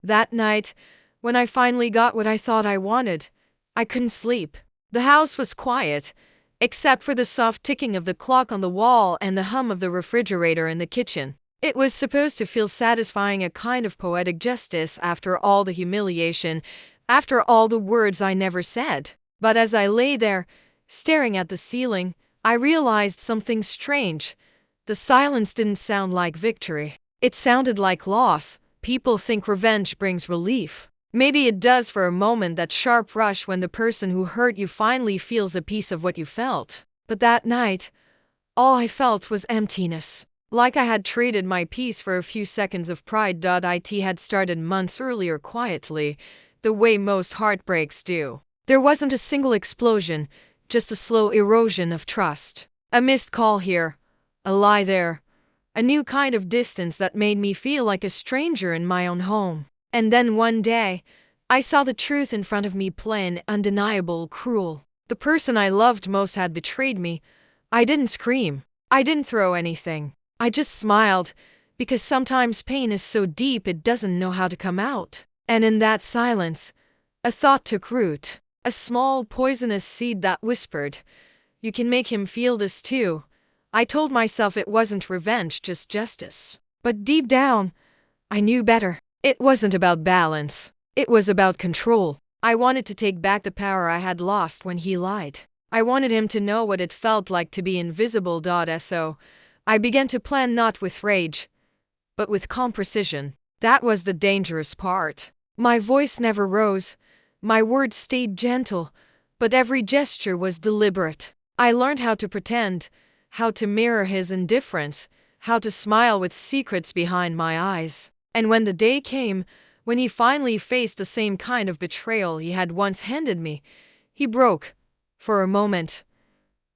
That night, when I finally got what I thought I wanted, I couldn't sleep. The house was quiet, except for the soft ticking of the clock on the wall and the hum of the refrigerator in the kitchen. It was supposed to feel satisfying, a kind of poetic justice after all the humiliation, after all the words I never said. But as I lay there, staring at the ceiling, I realized something strange. The silence didn't sound like victory. It sounded like loss. People think revenge brings relief. Maybe it does for a moment, that sharp rush when the person who hurt you finally feels a piece of what you felt. But that night, all I felt was emptiness. Like I had traded my peace for a few seconds of pride. It had started months earlier, quietly, the way most heartbreaks do. There wasn't a single explosion, just a slow erosion of trust. A missed call here, a lie there, a new kind of distance that made me feel like a stranger in my own home. And then one day, I saw the truth in front of me, plain, undeniable, cruel. The person I loved most had betrayed me. I didn't scream. I didn't throw anything. I just smiled, because sometimes pain is so deep it doesn't know how to come out. And in that silence, a thought took root. A small, poisonous seed that whispered, "You can make him feel this too." I told myself it wasn't revenge, just justice. But deep down, I knew better. It wasn't about balance. It was about control. I wanted to take back the power I had lost when he lied. I wanted him to know what it felt like to be invisible. So I began to plan, not with rage, but with calm precision. That was the dangerous part. My voice never rose. My words stayed gentle, but every gesture was deliberate. I learned how to pretend, how to mirror his indifference, how to smile with secrets behind my eyes. And when the day came, when he finally faced the same kind of betrayal he had once handed me, he broke. For a moment,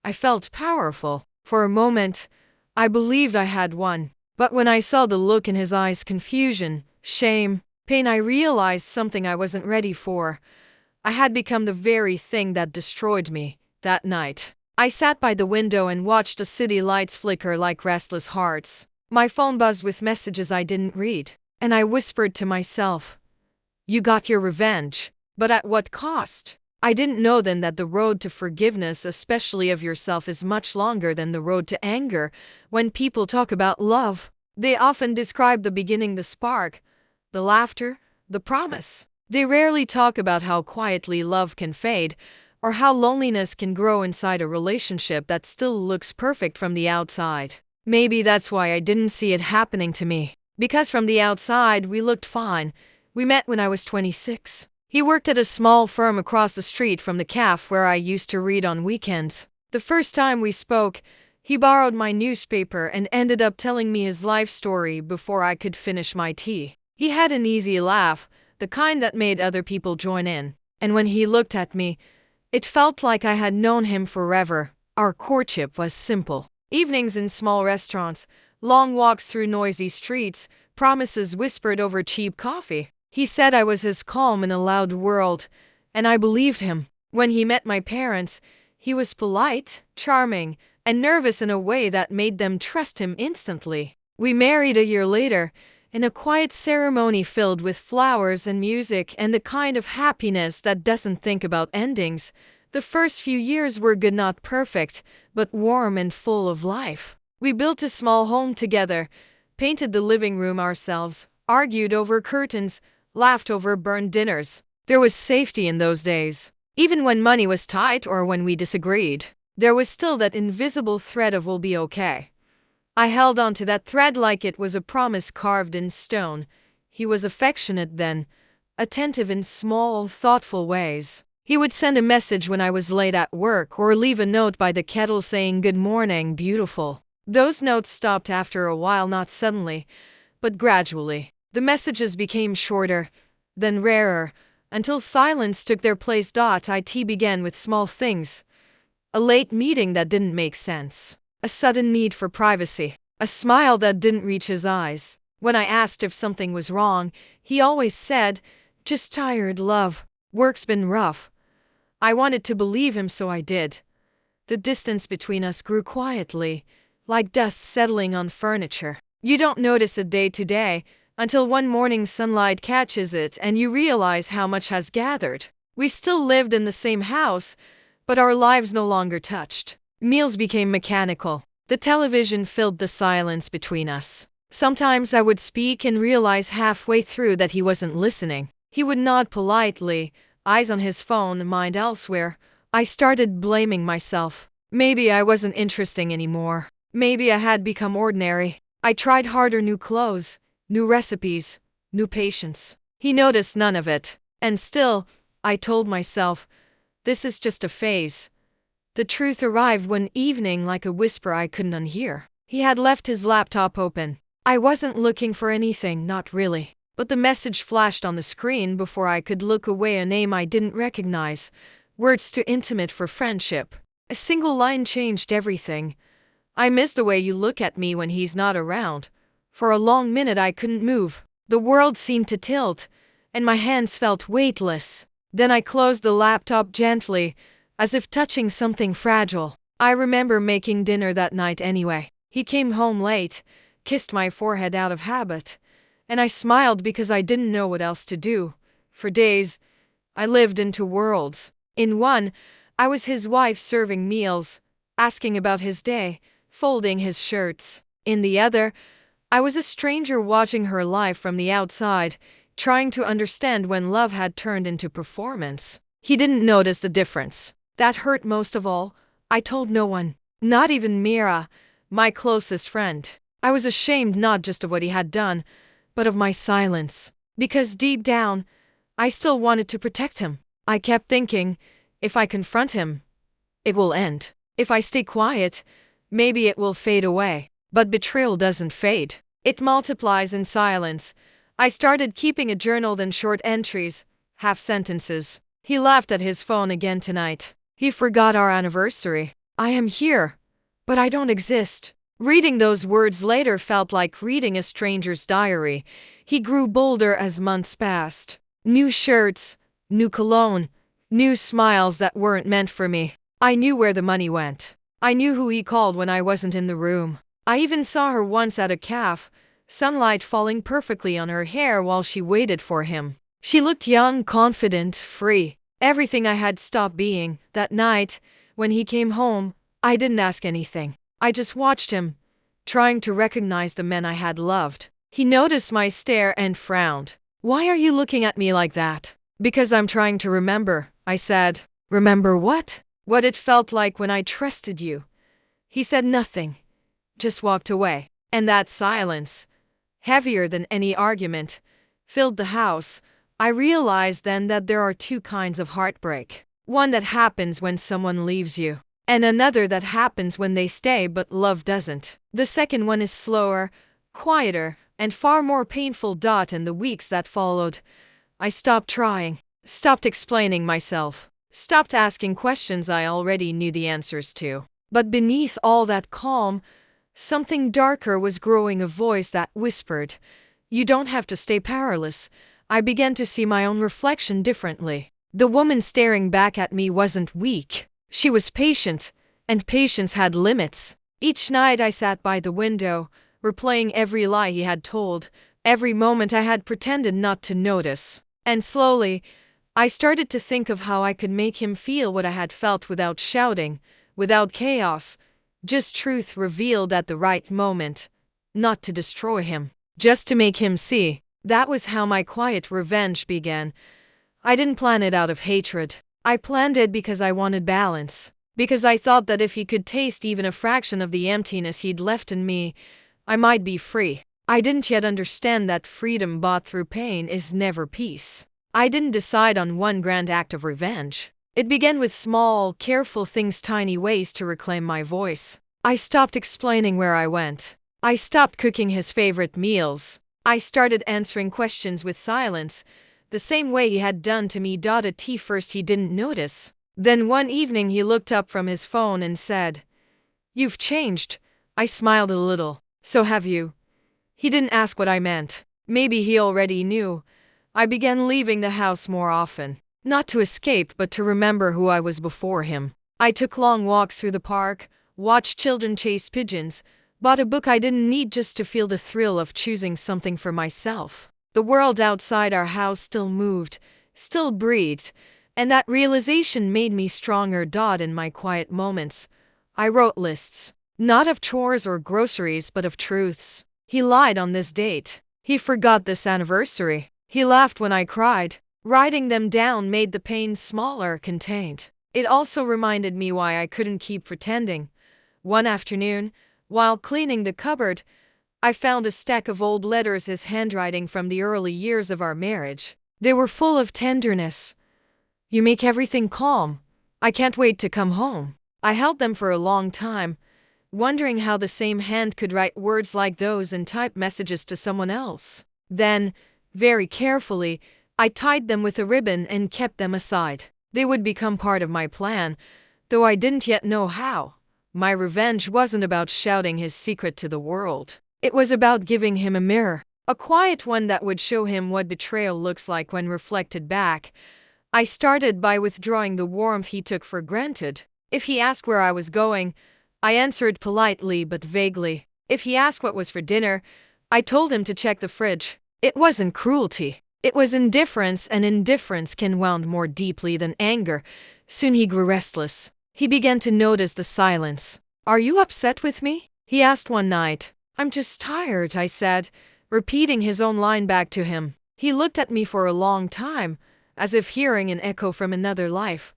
I felt powerful. For a moment, I believed I had won. But when I saw the look in his eyes, confusion, shame, pain, I realized something I wasn't ready for. I had become the very thing that destroyed me. That night, I sat by the window and watched the city lights flicker like restless hearts. My phone buzzed with messages I didn't read. And I whispered to myself, "You got your revenge, but at what cost?" I didn't know then that the road to forgiveness, especially of yourself, is much longer than the road to anger. When people talk about love, they often describe the beginning, the spark, the laughter, the promise. They rarely talk about how quietly love can fade, or how loneliness can grow inside a relationship that still looks perfect from the outside. Maybe that's why I didn't see it happening to me. Because from the outside, we looked fine. We met when I was 26. He worked at a small firm across the street from the cafe where I used to read on weekends. The first time we spoke, he borrowed my newspaper and ended up telling me his life story before I could finish my tea. He had an easy laugh, the kind that made other people join in. And when he looked at me, it felt like I had known him forever. Our courtship was simple. Evenings in small restaurants, long walks through noisy streets, promises whispered over cheap coffee. He said I was his calm in a loud world, and I believed him. When he met my parents, he was polite, charming, and nervous in a way that made them trust him instantly. We married a year later, in a quiet ceremony filled with flowers and music and the kind of happiness that doesn't think about endings. The first few years were good, not perfect, but warm and full of life. We built a small home together, painted the living room ourselves, argued over curtains, laughed over burned dinners. There was safety in those days. Even when money was tight or when we disagreed, there was still that invisible thread of "we'll be okay." I held on to that thread like it was a promise carved in stone. He was affectionate then, attentive in small, thoughtful ways. He would send a message when I was late at work or leave a note by the kettle saying, "Good morning, beautiful." Those notes stopped after a while, not suddenly, but gradually. The messages became shorter, then rarer, until silence took their place. It began with small things. A late meeting that didn't make sense. A sudden need for privacy. A smile that didn't reach his eyes. When I asked if something was wrong, he always said, "Just tired, love. Work's been rough." I wanted to believe him, so I did. The distance between us grew quietly, like dust settling on furniture. You don't notice it day to day, until one morning sunlight catches it and you realize how much has gathered. We still lived in the same house, but our lives no longer touched. Meals became mechanical. The television filled the silence between us. Sometimes I would speak and realize halfway through that he wasn't listening. He would nod politely, eyes on his phone, mind elsewhere. I started blaming myself. Maybe I wasn't interesting anymore. Maybe I had become ordinary. I tried harder, new clothes, new recipes, new patience. He noticed none of it. And still, I told myself, this is just a phase. The truth arrived one evening like a whisper I couldn't unhear. He had left his laptop open. I wasn't looking for anything, not really. But the message flashed on the screen before I could look away, a name I didn't recognize. Words too intimate for friendship. A single line changed everything. I miss the way you look at me when he's not around. For a long minute I couldn't move. The world seemed to tilt, and my hands felt weightless. Then I closed the laptop gently, as if touching something fragile. I remember making dinner that night anyway. He came home late, kissed my forehead out of habit, and I smiled because I didn't know what else to do. For days, I lived in two worlds. In one, I was his wife serving meals, asking about his day, folding his shirts. In the other, I was a stranger watching her life from the outside, trying to understand when love had turned into performance. He didn't notice the difference. That hurt most of all. I told no one, not even Mira, my closest friend. I was ashamed not just of what he had done, but of my silence. Because deep down, I still wanted to protect him. I kept thinking, if I confront him, it will end. If I stay quiet, maybe it will fade away. But betrayal doesn't fade. It multiplies in silence. I started keeping a journal, then short entries, half sentences. He laughed at his phone again tonight. He forgot our anniversary. I am here, but I don't exist. Reading those words later felt like reading a stranger's diary. He grew bolder as months passed. New shirts, new cologne, new smiles that weren't meant for me. I knew where the money went. I knew who he called when I wasn't in the room. I even saw her once at a cafe, sunlight falling perfectly on her hair while she waited for him. She looked young, confident, free. Everything I had stopped being. That night, when he came home, I didn't ask anything. I just watched him, trying to recognize the men I had loved. He noticed my stare and frowned. "Why are you looking at me like that?" "Because I'm trying to remember," I said. "Remember what?" "What it felt like when I trusted you." He said nothing, just walked away. And that silence, heavier than any argument, filled the house. I realized then that there are two kinds of heartbreak. One that happens when someone leaves you, and another that happens when they stay but love doesn't. The second one is slower, quieter, and far more painful. In the weeks that followed, I stopped trying, stopped explaining myself, stopped asking questions I already knew the answers to. But beneath all that calm, something darker was growing, a voice that whispered, "You don't have to stay powerless." I began to see my own reflection differently. The woman staring back at me wasn't weak. She was patient, and patience had limits. Each night I sat by the window, replaying every lie he had told, every moment I had pretended not to notice. And slowly, I started to think of how I could make him feel what I had felt without shouting, without chaos, just truth revealed at the right moment. Not to destroy him, just to make him see. That was how my quiet revenge began. I didn't plan it out of hatred. I planned it because I wanted balance. Because I thought that if he could taste even a fraction of the emptiness he'd left in me, I might be free. I didn't yet understand that freedom bought through pain is never peace. I didn't decide on one grand act of revenge. It began with small, careful things, tiny ways to reclaim my voice. I stopped explaining where I went. I stopped cooking his favorite meals. I started answering questions with silence, the same way he had done to me. At first he didn't notice. Then one evening he looked up from his phone and said, "You've changed." I smiled a little. "So have you." He didn't ask what I meant. Maybe he already knew. I began leaving the house more often. Not to escape, but to remember who I was before him. I took long walks through the park, watched children chase pigeons, Bought a book I didn't need just to feel the thrill of choosing something for myself. The world outside our house still moved, still breathed, and that realization made me stronger. In my quiet moments, I wrote lists, not of chores or groceries but of truths. He lied on this date. He forgot this anniversary. He laughed when I cried. Writing them down made the pain smaller, contained. It also reminded me why I couldn't keep pretending. One afternoon, while cleaning the cupboard, I found a stack of old letters, his handwriting from the early years of our marriage. They were full of tenderness. "You make everything calm. I can't wait to come home." I held them for a long time, wondering how the same hand could write words like those and type messages to someone else. Then, very carefully, I tied them with a ribbon and kept them aside. They would become part of my plan, though I didn't yet know how. My revenge wasn't about shouting his secret to the world. It was about giving him a mirror, a quiet one that would show him what betrayal looks like when reflected back. I started by withdrawing the warmth he took for granted. If he asked where I was going, I answered politely but vaguely. If he asked what was for dinner, I told him to check the fridge. It wasn't cruelty. It was indifference, and indifference can wound more deeply than anger. Soon he grew restless. He began to notice the silence. "Are you upset with me?" he asked one night. "I'm just tired," I said, repeating his own line back to him. He looked at me for a long time, as if hearing an echo from another life.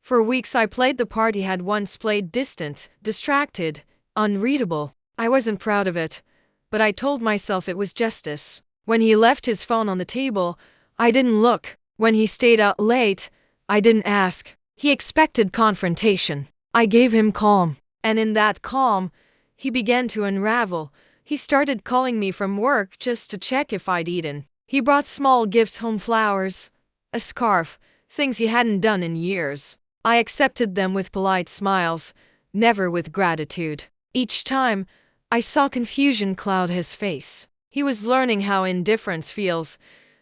For weeks I played the part he had once played, distant, distracted, unreadable. I wasn't proud of it, but I told myself it was justice. When he left his phone on the table, I didn't look. When he stayed out late, I didn't ask. He expected confrontation. I gave him calm. And in that calm, he began to unravel. He started calling me from work just to check if I'd eaten. He brought small gifts home, flowers, a scarf, things he hadn't done in years. I accepted them with polite smiles, never with gratitude. Each time, I saw confusion cloud his face. He was learning how indifference feels,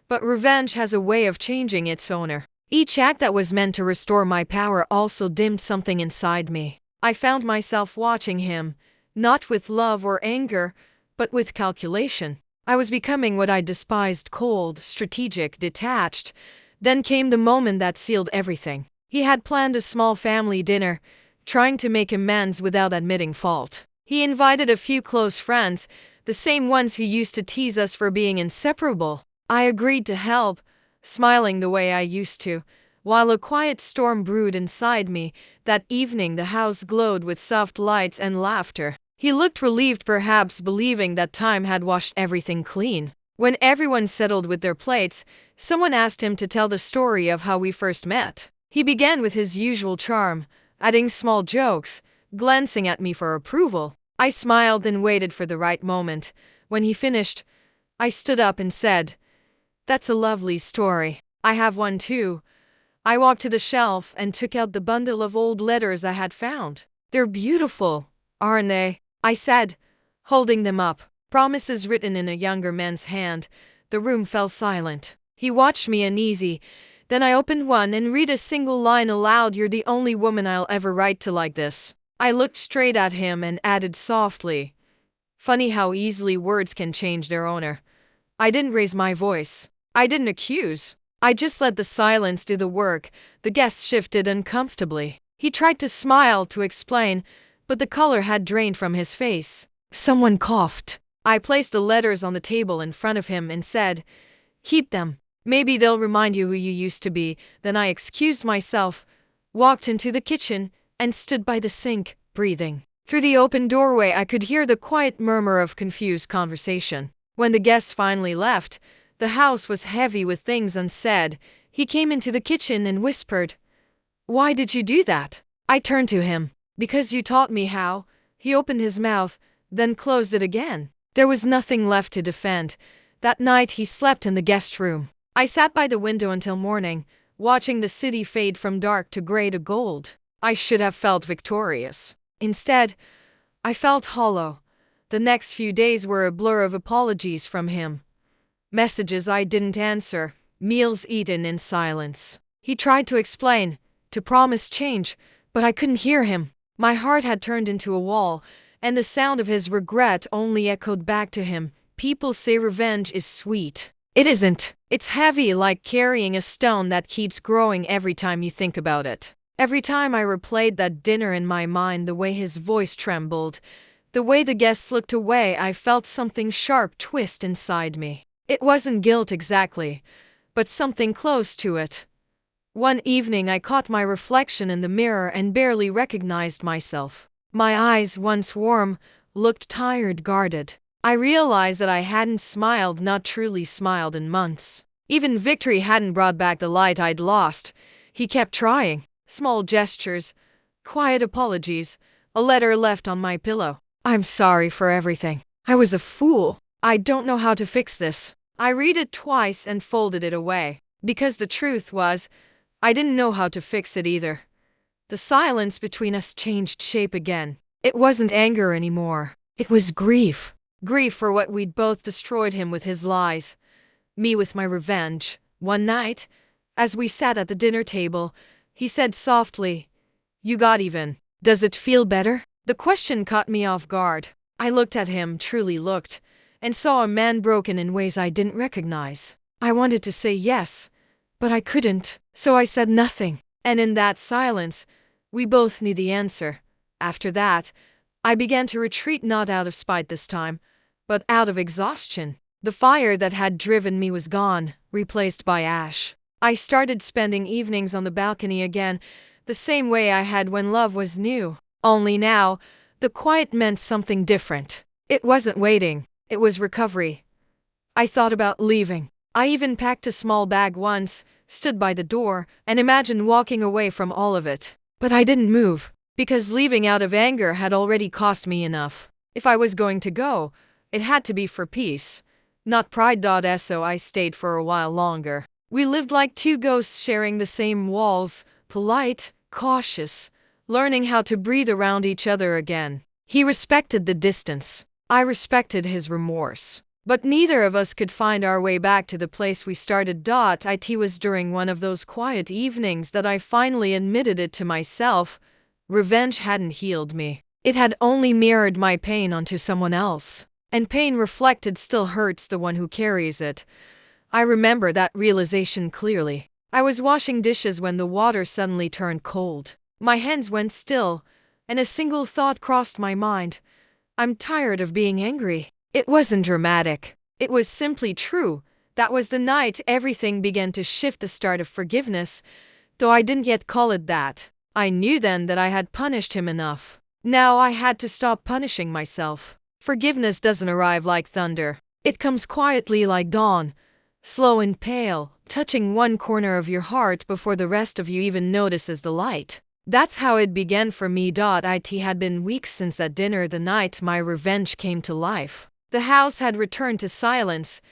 but revenge has a way of changing its owner. Each act that was meant to restore my power also dimmed something inside me. I found myself watching him, not with love or anger, but with calculation. I was becoming what I despised: cold, strategic, detached. Then came the moment that sealed everything. He had planned a small family dinner, trying to make amends without admitting fault. He invited a few close friends, the same ones who used to tease us for being inseparable. I agreed to help, smiling the way I used to, while a quiet storm brewed inside me. That evening the house glowed with soft lights and laughter. He looked relieved, perhaps believing that time had washed everything clean. When everyone settled with their plates, someone asked him to tell the story of how we first met. He began with his usual charm, adding small jokes, glancing at me for approval. I smiled and waited for the right moment. When he finished, I stood up and said, "That's a lovely story. I have one too." I walked to the shelf and took out the bundle of old letters I had found. "They're beautiful, aren't they?" I said, holding them up. Promises written in a younger man's hand. The room fell silent. He watched me uneasy. Then I opened one and read a single line aloud. "You're the only woman I'll ever write to like this." I looked straight at him and added softly, "Funny how easily words can change their owner." I didn't raise my voice. I didn't accuse. I just let the silence do the work. The guest shifted uncomfortably. He tried to smile, to explain, but the color had drained from his face. Someone coughed. I placed the letters on the table in front of him and said, "Keep them. Maybe they'll remind you who you used to be." Then I excused myself, walked into the kitchen, and stood by the sink, breathing. Through the open doorway I could hear the quiet murmur of confused conversation. When the guests finally left, the house was heavy with things unsaid. He came into the kitchen and whispered, "Why did you do that?" I turned to him. "Because you taught me how." He opened his mouth, then closed it again. There was nothing left to defend. That night he slept in the guest room. I sat by the window until morning, watching the city fade from dark to gray to gold. I should have felt victorious. Instead, I felt hollow. The next few days were a blur of apologies from him. Messages I didn't answer, meals eaten in silence. He tried to explain, to promise change, but I couldn't hear him. My heart had turned into a wall, and the sound of his regret only echoed back to him. People say revenge is sweet. It isn't. It's heavy, like carrying a stone that keeps growing every time you think about it. Every time I replayed that dinner in my mind, the way his voice trembled, the way the guests looked away, I felt something sharp twist inside me. It wasn't guilt exactly, but something close to it. One evening I caught my reflection in the mirror and barely recognized myself. My eyes, once warm, looked tired, guarded. I realized that I hadn't smiled, not truly smiled, in months. Even victory hadn't brought back the light I'd lost. He kept trying. Small gestures, quiet apologies, a letter left on my pillow. I'm sorry for everything. I was a fool. I don't know how to fix this. I read it twice and folded it away. Because the truth was, I didn't know how to fix it either. The silence between us changed shape again. It wasn't anger anymore. It was grief. Grief for what we'd both destroyed, him with his lies, me with my revenge. One night, as we sat at the dinner table, he said softly, "You got even. Does it feel better?" The question caught me off guard. I looked at him, truly looked, and saw a man broken in ways I didn't recognize. I wanted to say yes, but I couldn't, so I said nothing. And in that silence, we both knew the answer. After that, I began to retreat, not out of spite this time, but out of exhaustion. The fire that had driven me was gone, replaced by ash. I started spending evenings on the balcony again, the same way I had when love was new. Only now, the quiet meant something different. It wasn't waiting, it was recovery. I thought about leaving. I even packed a small bag once, stood by the door, and imagined walking away from all of it. But I didn't move, because leaving out of anger had already cost me enough. If I was going to go, it had to be for peace, not pride. So I stayed for a while longer. We lived like two ghosts sharing the same walls, polite, cautious, learning how to breathe around each other again. He respected the distance. I respected his remorse. But neither of us could find our way back to the place we started. It was during one of those quiet evenings that I finally admitted it to myself. Revenge hadn't healed me. It had only mirrored my pain onto someone else. And pain reflected still hurts the one who carries it. I remember that realization clearly. I was washing dishes when the water suddenly turned cold. My hands went still, and a single thought crossed my mind. I'm tired of being angry. It wasn't dramatic. It was simply true. That was the night everything began to shift, the start of forgiveness, though I didn't yet call it that. I knew then that I had punished him enough. Now I had to stop punishing myself. Forgiveness doesn't arrive like thunder. It comes quietly like dawn, slow and pale, touching one corner of your heart before the rest of you even notices the light. That's how it began for me. It had been weeks since that dinner, the night my revenge came to life. The house had returned to silence,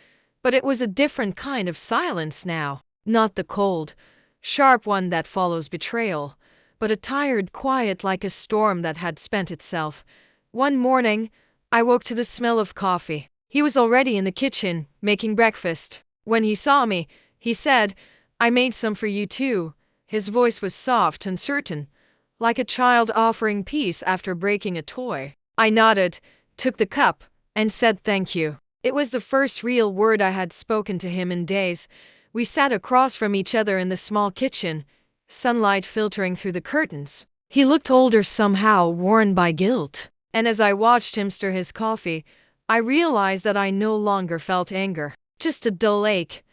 but it was a different kind of silence now. Not the cold, sharp one that follows betrayal, but a tired quiet like a storm that had spent itself. One morning, I woke to the smell of coffee. He was already in the kitchen, making breakfast. When he saw me, he said, "I made some for you too." His voice was soft and certain, like a child offering peace after breaking a toy. I nodded, took the cup, and said thank you. It was the first real word I had spoken to him in days. We sat across from each other in the small kitchen, sunlight filtering through the curtains. He looked older somehow, worn by guilt. And as I watched him stir his coffee, I realized that I no longer felt anger, just a dull ache,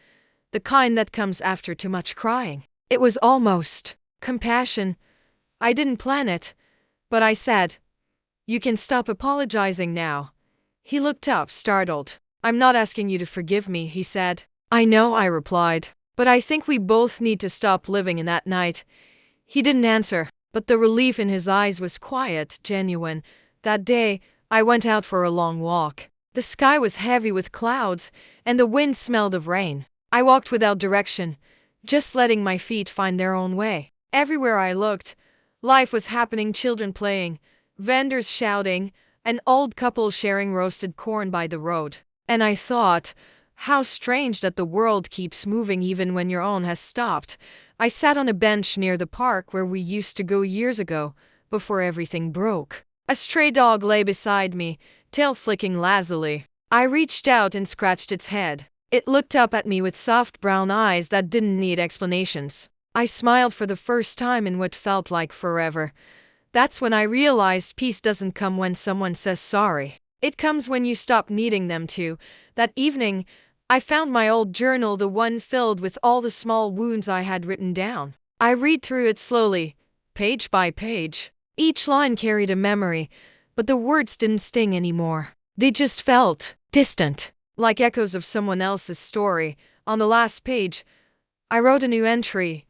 the kind that comes after too much crying. It was almost compassion. I didn't plan it, but I said, "You can stop apologizing now." He looked up, startled. "I'm not asking you to forgive me," he said. "I know," I replied, "but I think we both need to stop living in that night." He didn't answer, but the relief in his eyes was quiet, genuine. That day, I went out for a long walk. The sky was heavy with clouds, and the wind smelled of rain. I walked without direction, just letting my feet find their own way. Everywhere I looked, life was happening: children playing, vendors shouting, an old couple sharing roasted corn by the road. And I thought, how strange that the world keeps moving even when your own has stopped. I sat on a bench near the park where we used to go years ago, before everything broke. A stray dog lay beside me, tail flicking lazily. I reached out and scratched its head. It looked up at me with soft brown eyes that didn't need explanations. I smiled for the first time in what felt like forever. That's when I realized peace doesn't come when someone says sorry. It comes when you stop needing them to. That evening, I found my old journal, the one filled with all the small wounds I had written down. I read through it slowly, page by page. Each line carried a memory, but the words didn't sting anymore. They just felt distant, like echoes of someone else's story. On the last page, I wrote a new entry.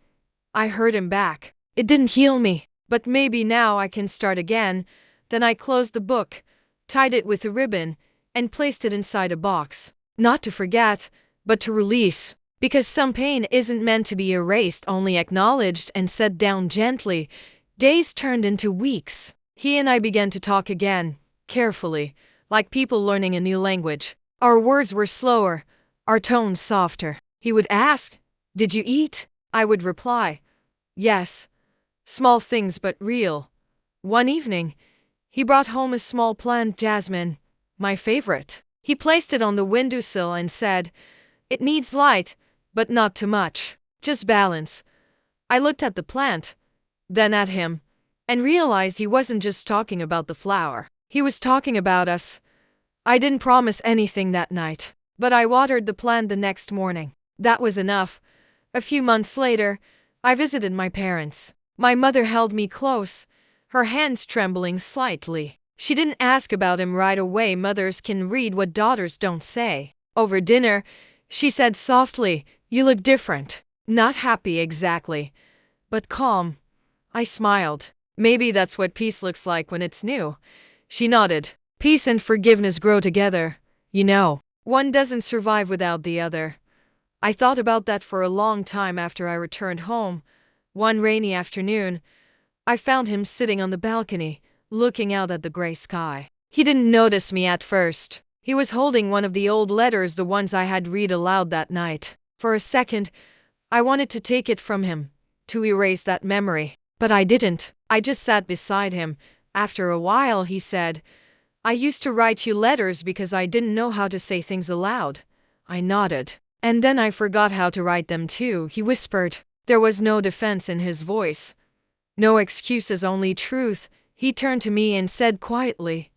I heard him back. It didn't heal me, but maybe now I can start again. Then I closed the book, tied it with a ribbon, and placed it inside a box. Not to forget, but to release. Because some pain isn't meant to be erased, only acknowledged and set down gently. Days turned into weeks. He and I began to talk again, carefully, like people learning a new language. Our words were slower, our tones softer. He would ask, "Did you eat?" I would reply, "Yes." Small things but real. One evening, he brought home a small plant, jasmine, my favorite. He placed it on the windowsill and said, "It needs light, but not too much. Just balance." I looked at the plant, then at him, and realized he wasn't just talking about the flower. He was talking about us. I didn't promise anything that night, but I watered the plant the next morning. That was enough. A few months later, I visited my parents. My mother held me close, her hands trembling slightly. She didn't ask about him right away. Mothers can read what daughters don't say. Over dinner, she said softly, "You look different." Not happy exactly, but calm. I smiled. "Maybe that's what peace looks like when it's new." She nodded. "Peace and forgiveness grow together, you know. One doesn't survive without the other." I thought about that for a long time after I returned home. One rainy afternoon, I found him sitting on the balcony, looking out at the gray sky. He didn't notice me at first. He was holding one of the old letters, the ones I had read aloud that night. For a second, I wanted to take it from him, to erase that memory. But I didn't. I just sat beside him. After a while, he said, "I used to write you letters because I didn't know how to say things aloud." I nodded. "And then I forgot how to write them too," he whispered. There was no defense in his voice. No excuses, only truth. He turned to me and said quietly,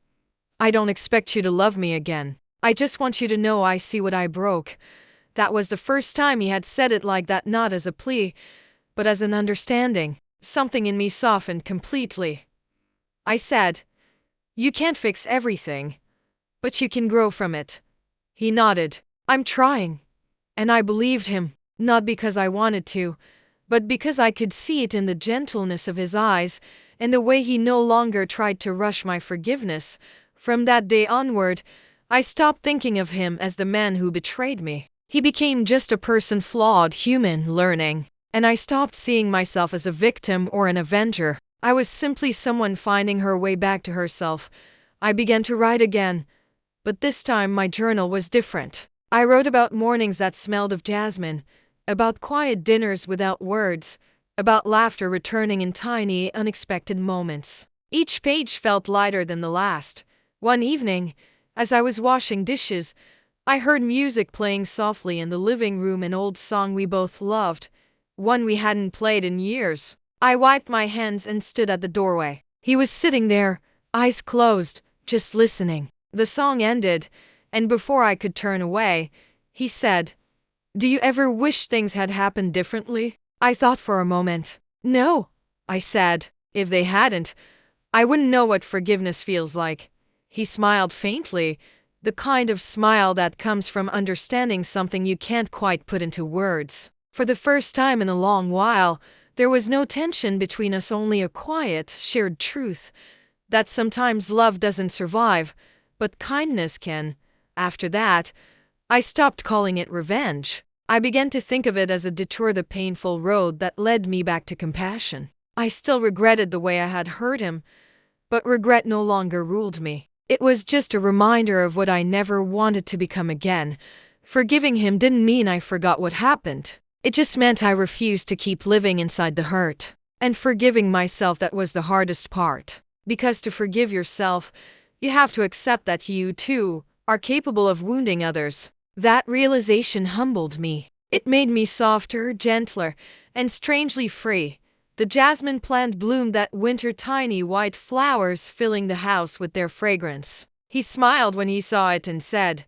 "I don't expect you to love me again. I just want you to know I see what I broke." That was the first time he had said it like that, not as a plea, but as an understanding. Something in me softened completely. I said, "You can't fix everything, but you can grow from it." He nodded. "I'm trying." And I believed him, not because I wanted to, but because I could see it in the gentleness of his eyes and the way he no longer tried to rush my forgiveness. From that day onward, I stopped thinking of him as the man who betrayed me. He became just a person, flawed, human, learning. And I stopped seeing myself as a victim or an avenger. I was simply someone finding her way back to herself. I began to write again, but this time my journal was different. I wrote about mornings that smelled of jasmine, about quiet dinners without words, about laughter returning in tiny, unexpected moments. Each page felt lighter than the last. One evening, as I was washing dishes, I heard music playing softly in the living room, an old song we both loved, one we hadn't played in years. I wiped my hands and stood at the doorway. He was sitting there, eyes closed, just listening. The song ended, and before I could turn away, he said, "Do you ever wish things had happened differently?" I thought for a moment. "No," I said. "If they hadn't, I wouldn't know what forgiveness feels like." He smiled faintly, the kind of smile that comes from understanding something you can't quite put into words. For the first time in a long while, there was no tension between us, only a quiet, shared truth that sometimes love doesn't survive, but kindness can. After that, I stopped calling it revenge. I began to think of it as a detour, the painful road that led me back to compassion. I still regretted the way I had hurt him, but regret no longer ruled me. It was just a reminder of what I never wanted to become again. Forgiving him didn't mean I forgot what happened. It just meant I refused to keep living inside the hurt. And forgiving myself, that was the hardest part. Because to forgive yourself, you have to accept that you, too, are capable of wounding others. That realization humbled me. It made me softer, gentler, and strangely free. The jasmine plant bloomed that winter, tiny white flowers filling the house with their fragrance. He smiled when he saw it and said,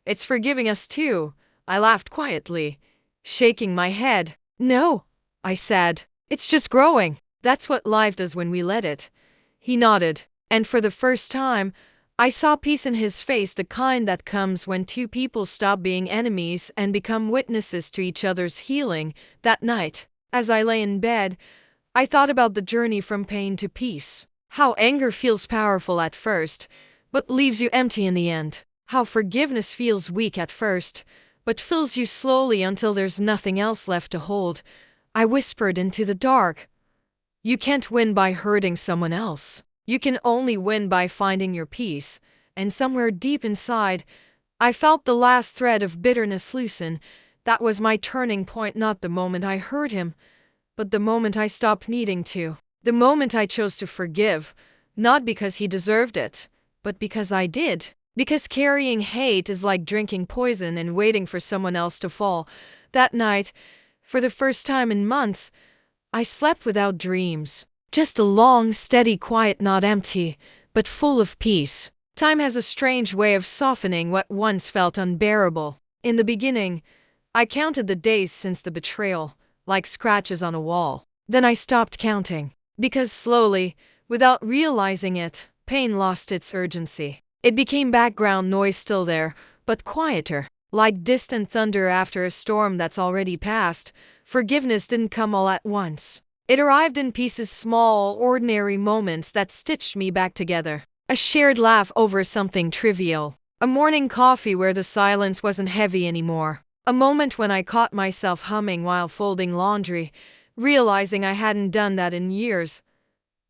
"It's forgiving us too." I laughed quietly, shaking my head. "No," I said, "it's just growing. That's what life does when we let it." He nodded, and for the first time, I saw peace in his face, the kind that comes when two people stop being enemies and become witnesses to each other's healing. That night, as I lay in bed, I thought about the journey from pain to peace. How anger feels powerful at first, but leaves you empty in the end. How forgiveness feels weak at first, but fills you slowly until there's nothing else left to hold. I whispered into the dark, "You can't win by hurting someone else. You can only win by finding your peace." And somewhere deep inside, I felt the last thread of bitterness loosen. That was my turning point, not the moment I hurt him, but the moment I stopped needing to. The moment I chose to forgive, not because he deserved it, but because I did. Because carrying hate is like drinking poison and waiting for someone else to fall. That night, for the first time in months, I slept without dreams. Just a long, steady quiet, not empty, but full of peace. Time has a strange way of softening what once felt unbearable. In the beginning, I counted the days since the betrayal, like scratches on a wall. Then I stopped counting, because slowly, without realizing it, pain lost its urgency. It became background noise, still there, but quieter, like distant thunder after a storm that's already passed. Forgiveness didn't come all at once. It arrived in pieces, small, ordinary moments that stitched me back together. A shared laugh over something trivial. A morning coffee where the silence wasn't heavy anymore. A moment when I caught myself humming while folding laundry, realizing I hadn't done that in years.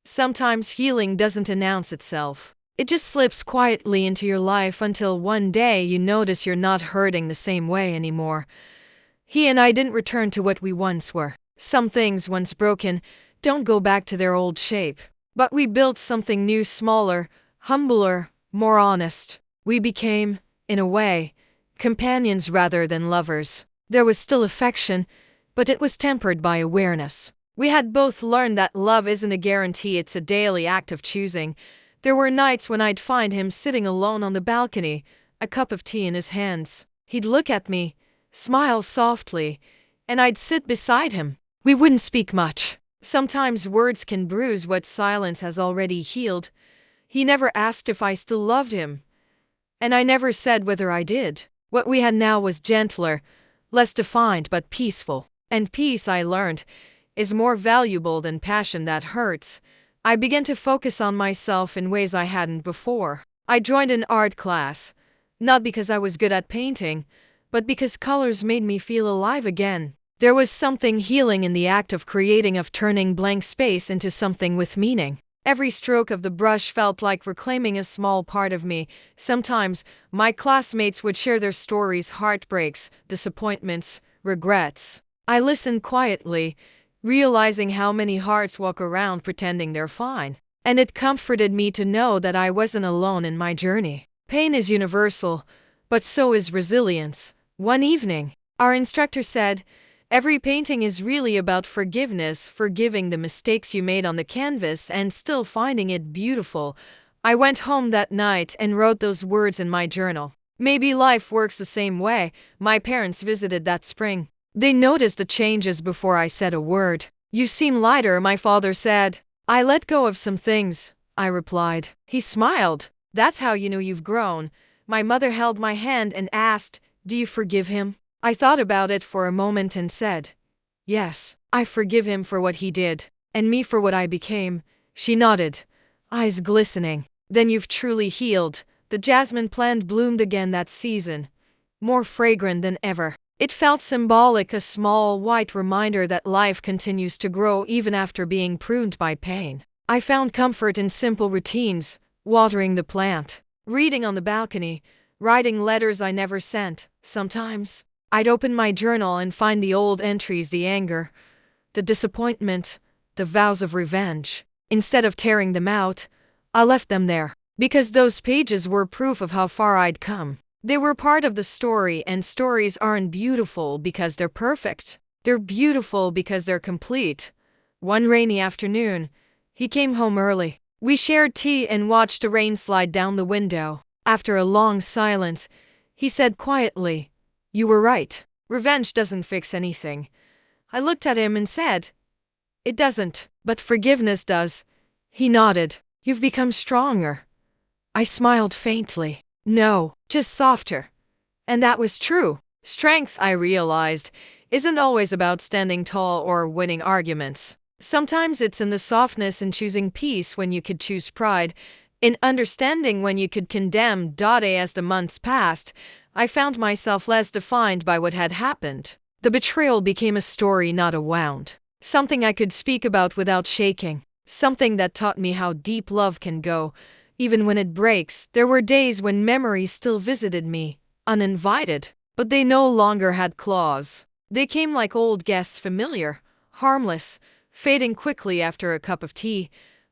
Sometimes healing doesn't announce itself. It just slips quietly into your life until one day you notice you're not hurting the same way anymore. He and I didn't return to what we once were. Some things, once broken, don't go back to their old shape. But we built something new, smaller, humbler, more honest. We became, in a way, companions rather than lovers. There was still affection, but it was tempered by awareness. We had both learned that love isn't a guarantee, it's a daily act of choosing. There were nights when I'd find him sitting alone on the balcony, a cup of tea in his hands. He'd look at me, smile softly, and I'd sit beside him. We wouldn't speak much. Sometimes words can bruise what silence has already healed. He never asked if I still loved him, and I never said whether I did. What we had now was gentler, less defined but peaceful. And peace, I learned, is more valuable than passion that hurts. I began to focus on myself in ways I hadn't before. I joined an art class, not because I was good at painting, but because colors made me feel alive again. There was something healing in the act of creating, of turning blank space into something with meaning. Every stroke of the brush felt like reclaiming a small part of me. Sometimes, my classmates would share their stories, heartbreaks, disappointments, regrets. I listened quietly, realizing how many hearts walk around pretending they're fine. And it comforted me to know that I wasn't alone in my journey. Pain is universal, but so is resilience. One evening, our instructor said, "Every painting is really about forgiveness, forgiving the mistakes you made on the canvas and still finding it beautiful." I went home that night and wrote those words in my journal. Maybe life works the same way. My parents visited that spring. They noticed the changes before I said a word. "You seem lighter," my father said. "I let go of some things," I replied. He smiled. "That's how you know you've grown." My mother held my hand and asked, "Do you forgive him?" I thought about it for a moment and said, "Yes, I forgive him for what he did, and me for what I became." She nodded, eyes glistening. "Then you've truly healed." The jasmine plant bloomed again that season, more fragrant than ever. It felt symbolic, a small white reminder that life continues to grow even after being pruned by pain. I found comfort in simple routines, watering the plant, reading on the balcony, writing letters I never sent. Sometimes, I'd open my journal and find the old entries, the anger, the disappointment, the vows of revenge. Instead of tearing them out, I left them there because those pages were proof of how far I'd come. They were part of the story, and stories aren't beautiful because they're perfect. They're beautiful because they're complete. One rainy afternoon, he came home early. We shared tea and watched the rain slide down the window. After a long silence, he said quietly, "You were right. Revenge doesn't fix anything." I looked at him and said, "It doesn't, but forgiveness does." He nodded. "You've become stronger." I smiled faintly. "No, just softer." And that was true. Strength, I realized, isn't always about standing tall or winning arguments. Sometimes it's in the softness, in choosing peace when you could choose pride, in understanding when you could condemn. As the months passed, I found myself less defined by what had happened. The betrayal became a story, not a wound. Something I could speak about without shaking. Something that taught me how deep love can go, even when it breaks. There were days when memories still visited me, uninvited, but they no longer had claws. They came like old guests, familiar, harmless, fading quickly after a cup of tea.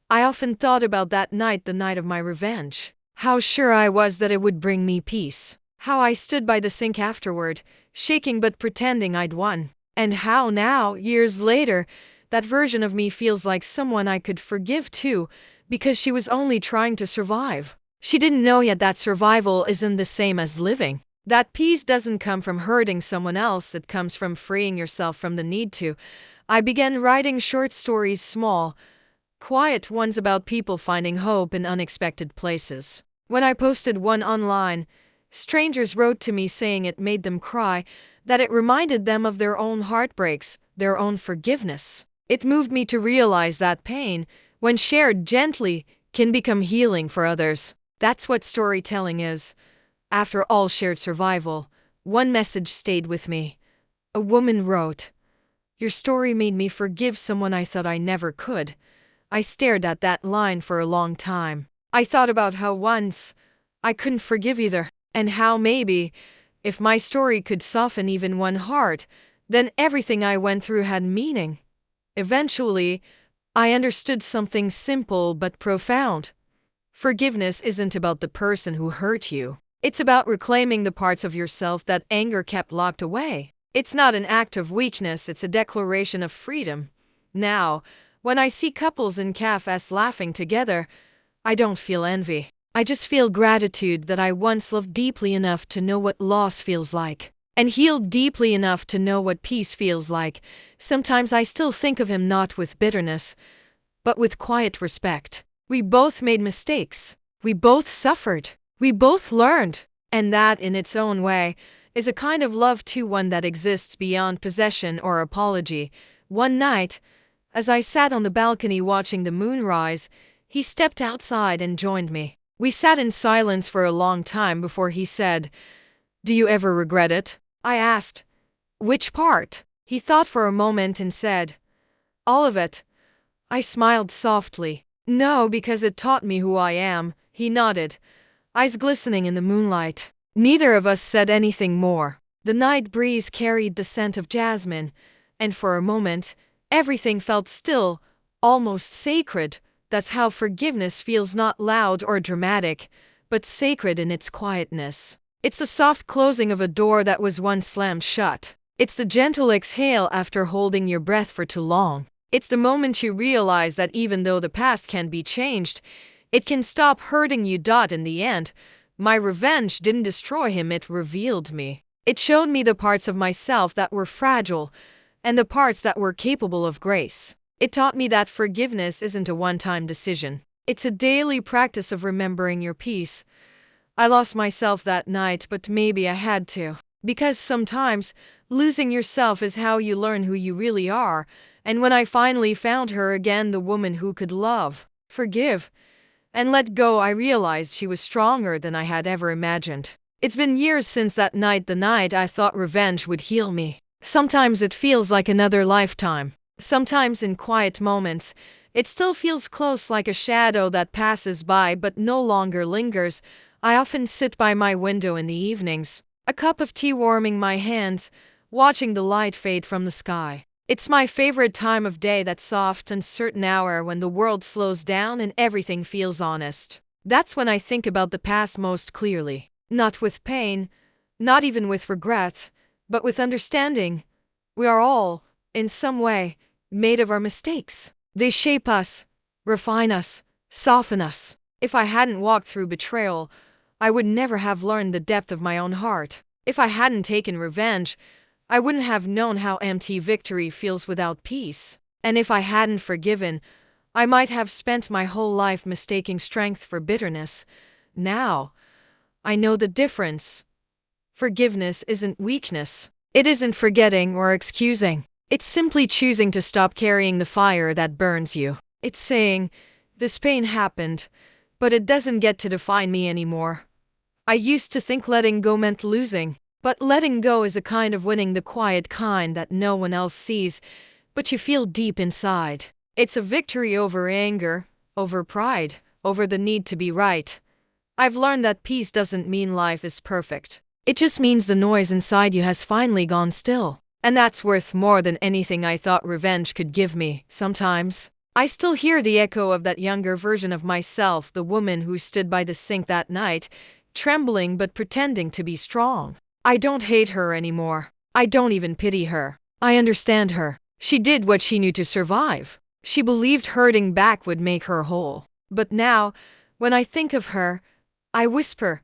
I often thought about that night, the night of my revenge. How sure I was that it would bring me peace. How I stood by the sink afterward, shaking but pretending I'd won. And how now, years later, that version of me feels like someone I could forgive too, because she was only trying to survive. She didn't know yet that survival isn't the same as living. That peace doesn't come from hurting someone else, it comes from freeing yourself from the need to. I began writing short stories, small, quiet ones about people finding hope in unexpected places. When I posted one online, strangers wrote to me saying it made them cry, that it reminded them of their own heartbreaks, their own forgiveness. It moved me to realize that pain, when shared gently, can become healing for others. That's what storytelling is. After all shared survival, one message stayed with me. A woman wrote, "Your story made me forgive someone I thought I never could." I stared at that line for a long time. I thought about how once I couldn't forgive either, and how maybe, if my story could soften even one heart, then everything I went through had meaning. Eventually, I understood something simple but profound. Forgiveness isn't about the person who hurt you. It's about reclaiming the parts of yourself that anger kept locked away. It's not an act of weakness, it's a declaration of freedom. Now, when I see couples in cafes laughing together, I don't feel envy. I just feel gratitude that I once loved deeply enough to know what loss feels like, and healed deeply enough to know what peace feels like. Sometimes I still think of him not with bitterness, but with quiet respect. We both made mistakes. We both suffered. We both learned. And that, in its own way, is a kind of love too, one that exists beyond possession or apology. One night, as I sat on the balcony watching the moon rise, he stepped outside and joined me. We sat in silence for a long time before he said, "Do you ever regret it?" I asked, "Which part?" He thought for a moment and said, "All of it." I smiled softly. "No, because it taught me who I am." He nodded, eyes glistening in the moonlight. Neither of us said anything more. The night breeze carried the scent of jasmine, and for a moment, everything felt still, almost sacred. That's how forgiveness feels, not loud or dramatic, but sacred in its quietness. It's the soft closing of a door that was once slammed shut. It's the gentle exhale after holding your breath for too long. It's the moment you realize that even though the past can be changed, it can stop hurting you. In the end, my revenge didn't destroy him, it revealed me. It showed me the parts of myself that were fragile, and the parts that were capable of grace. It taught me that forgiveness isn't a one-time decision. It's a daily practice of remembering your peace. I lost myself that night, but maybe I had to. Because sometimes, losing yourself is how you learn who you really are. And when I finally found her again, the woman who could love, forgive, and let go, I realized she was stronger than I had ever imagined. It's been years since that night, the night I thought revenge would heal me. Sometimes it feels like another lifetime. Sometimes in quiet moments, it still feels close, like a shadow that passes by but no longer lingers. I often sit by my window in the evenings, a cup of tea warming my hands, watching the light fade from the sky. It's my favorite time of day, that soft, uncertain hour when the world slows down and everything feels honest. That's when I think about the past most clearly. Not with pain, not even with regret, but with understanding. We are all, in some way, made of our mistakes. They shape us, refine us, soften us. If I hadn't walked through betrayal, I would never have learned the depth of my own heart. If I hadn't taken revenge, I wouldn't have known how empty victory feels without peace. And if I hadn't forgiven, I might have spent my whole life mistaking strength for bitterness. Now, I know the difference. Forgiveness isn't weakness. It isn't forgetting or excusing. It's simply choosing to stop carrying the fire that burns you. It's saying, this pain happened, but it doesn't get to define me anymore. I used to think letting go meant losing, but letting go is a kind of winning, the quiet kind that no one else sees, but you feel deep inside. It's a victory over anger, over pride, over the need to be right. I've learned that peace doesn't mean life is perfect. It just means the noise inside you has finally gone still. And that's worth more than anything I thought revenge could give me. Sometimes I still hear the echo of that younger version of myself, the woman who stood by the sink that night, trembling but pretending to be strong. I don't hate her anymore. I don't even pity her. I understand her. She did what she knew to survive. She believed hurting back would make her whole. But now, when I think of her, I whisper,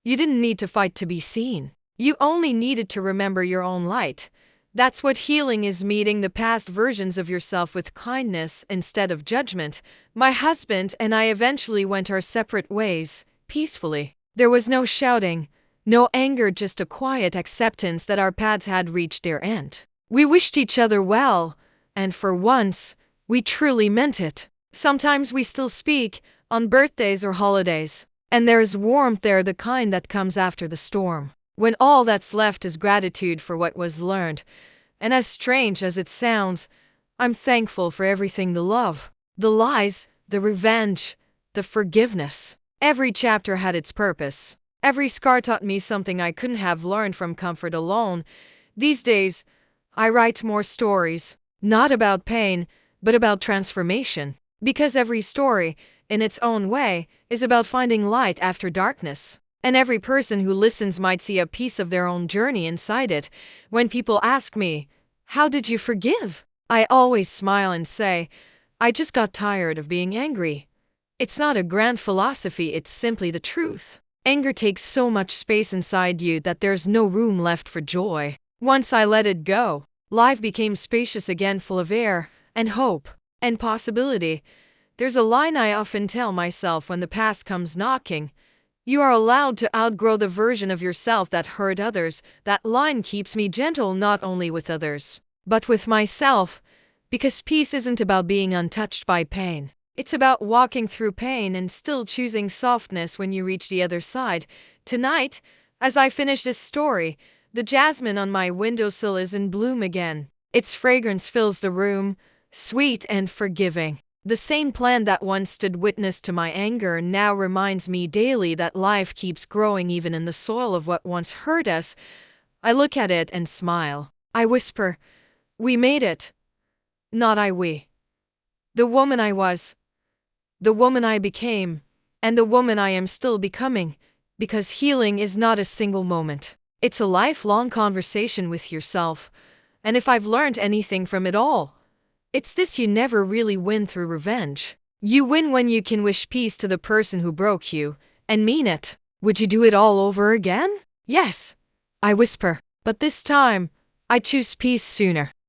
you didn't need to fight to be seen. You only needed to remember your own light. That's what healing is, meeting the past versions of yourself with kindness instead of judgment. My husband and I eventually went our separate ways, peacefully. There was no shouting, no anger, just a quiet acceptance that our paths had reached their end. We wished each other well, and for once, we truly meant it. Sometimes we still speak, on birthdays or holidays, and there's warmth there, the kind that comes after the storm, when all that's left is gratitude for what was learned. And as strange as it sounds, I'm thankful for everything, the love, the lies, the revenge, the forgiveness. Every chapter had its purpose. Every scar taught me something I couldn't have learned from comfort alone. These days, I write more stories, not about pain, but about transformation. Because every story, in its own way, is about finding light after darkness. And every person who listens might see a piece of their own journey inside it. When people ask me, how did you forgive? I always smile and say, I just got tired of being angry. It's not a grand philosophy, it's simply the truth. Anger takes so much space inside you that there's no room left for joy. Once I let it go, life became spacious again, full of air, and hope, and possibility. There's a line I often tell myself when the past comes knocking. You are allowed to outgrow the version of yourself that hurt others. That line keeps me gentle, not only with others, but with myself. Because peace isn't about being untouched by pain. It's about walking through pain and still choosing softness when you reach the other side. Tonight, as I finish this story, the jasmine on my windowsill is in bloom again. Its fragrance fills the room, sweet and forgiving. The same plant that once stood witness to my anger now reminds me daily that life keeps growing even in the soil of what once hurt us. I look at it and smile. I whisper, we made it. Not I, we. The woman I was, the woman I became, and the woman I am still becoming. Because healing is not a single moment. It's a lifelong conversation with yourself. And if I've learned anything from it all, it's this: you never really win through revenge. You win when you can wish peace to the person who broke you, and mean it. Would you do it all over again? Yes, I whisper. But this time, I choose peace sooner.